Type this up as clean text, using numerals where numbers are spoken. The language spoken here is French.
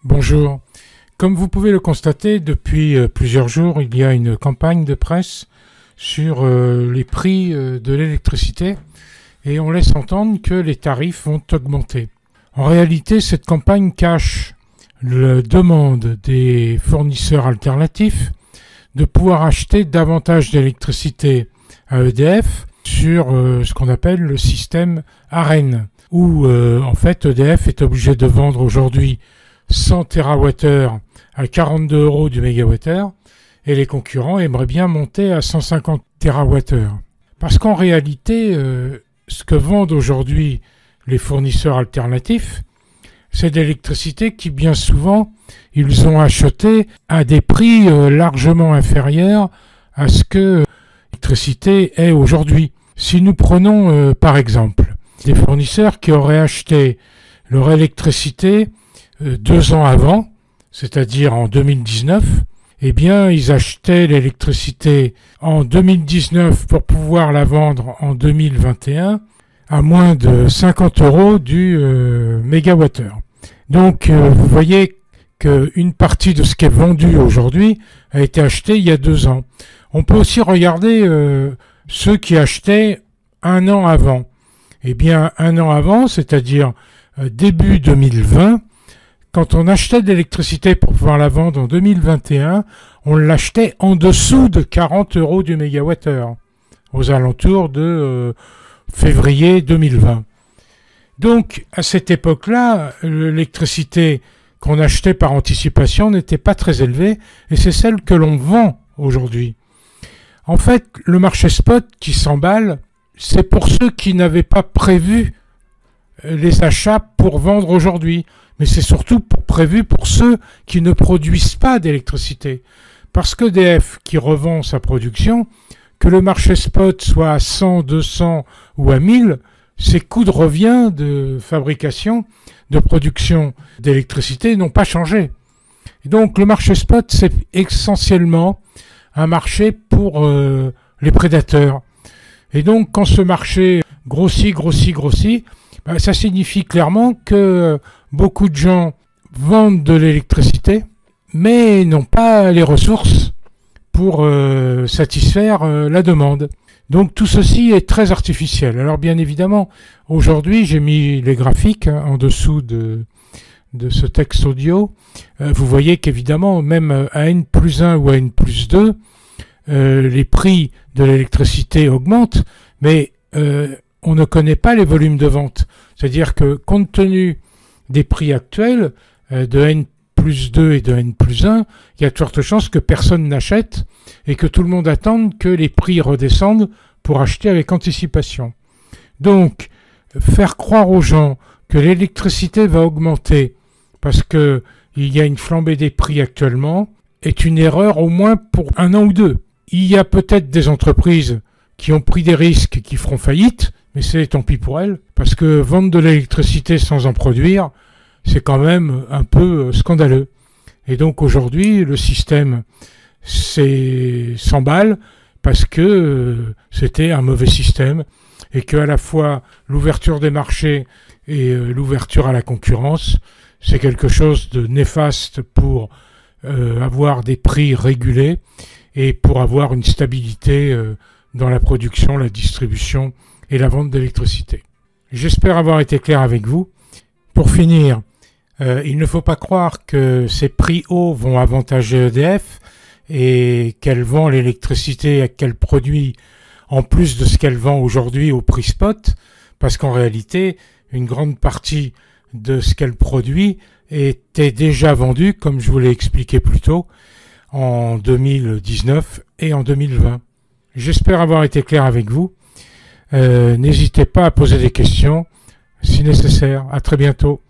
Bonjour. Comme vous pouvez le constater, depuis plusieurs jours, il y a une campagne de presse sur les prix de l'électricité et on laisse entendre que les tarifs vont augmenter. En réalité, cette campagne cache la demande des fournisseurs alternatifs de pouvoir acheter davantage d'électricité à EDF sur ce qu'on appelle le système ARENH, où en fait EDF est obligé de vendre aujourd'hui 100 TWh à 42 € du mégawattheure et les concurrents aimeraient bien monter à 150 TWh. Parce qu'en réalité, ce que vendent aujourd'hui les fournisseurs alternatifs, c'est de l'électricité qui bien souvent ils ont acheté à des prix largement inférieurs à ce que l'électricité est aujourd'hui. Si nous prenons par exemple des fournisseurs qui auraient acheté leur électricité 2 ans avant, c'est-à-dire en 2019, eh bien, ils achetaient l'électricité en 2019 pour pouvoir la vendre en 2021 à moins de 50 € du mégawattheure. Donc, vous voyez qu'une partie de ce qui est vendu aujourd'hui a été acheté il y a 2 ans. On peut aussi regarder ceux qui achetaient 1 an avant. Eh bien, 1 an avant, c'est-à-dire début 2020, quand on achetait de l'électricité pour pouvoir la vendre en 2021, on l'achetait en dessous de 40 € du mégawattheure, aux alentours de février 2020. Donc, à cette époque-là, l'électricité qu'on achetait par anticipation n'était pas très élevée, et c'est celle que l'on vend aujourd'hui. En fait, le marché spot qui s'emballe, c'est pour ceux qui n'avaient pas prévu les achats pour vendre aujourd'hui. Mais c'est surtout prévu pour ceux qui ne produisent pas d'électricité. Parce qu'EDF, qui revend sa production, que le marché spot soit à 100, 200 ou à 1000, ses coûts de revient de fabrication, de production d'électricité n'ont pas changé. Et donc le marché spot, c'est essentiellement un marché pour les prédateurs. Et donc quand ce marché grossit, ça signifie clairement que beaucoup de gens vendent de l'électricité, mais n'ont pas les ressources pour satisfaire la demande. Donc tout ceci est très artificiel. Alors bien évidemment, aujourd'hui, j'ai mis les graphiques en dessous de ce texte audio. Vous voyez qu'évidemment, même à N+1 ou à N+2, les prix de l'électricité augmentent, mais on ne connaît pas les volumes de vente. C'est-à-dire que compte tenu des prix actuels de N+2 et de N+1, il y a de fortes chances que personne n'achète et que tout le monde attende que les prix redescendent pour acheter avec anticipation. Donc, faire croire aux gens que l'électricité va augmenter parce qu'il y a une flambée des prix actuellement est une erreur au moins pour 1 an ou 2. Il y a peut-être des entreprises qui ont pris des risques qui feront faillite, mais c'est tant pis pour elles, parce que vendre de l'électricité sans en produire, c'est quand même un peu scandaleux. Et donc aujourd'hui, le système s'emballe parce que c'était un mauvais système et que à la fois l'ouverture des marchés et l'ouverture à la concurrence, c'est quelque chose de néfaste pour avoir des prix régulés et pour avoir une stabilité dans la production, la distribution et la vente d'électricité. J'espère avoir été clair avec vous. Pour finir, il ne faut pas croire que ces prix hauts vont avantager EDF et qu'elle vend l'électricité qu'elle produit en plus de ce qu'elle vend aujourd'hui au prix spot, parce qu'en réalité, une grande partie de ce qu'elle produit était déjà vendue, comme je vous l'ai expliqué plus tôt, en 2019 et en 2020. J'espère avoir été clair avec vous. N'hésitez pas à poser des questions si nécessaire. À très bientôt.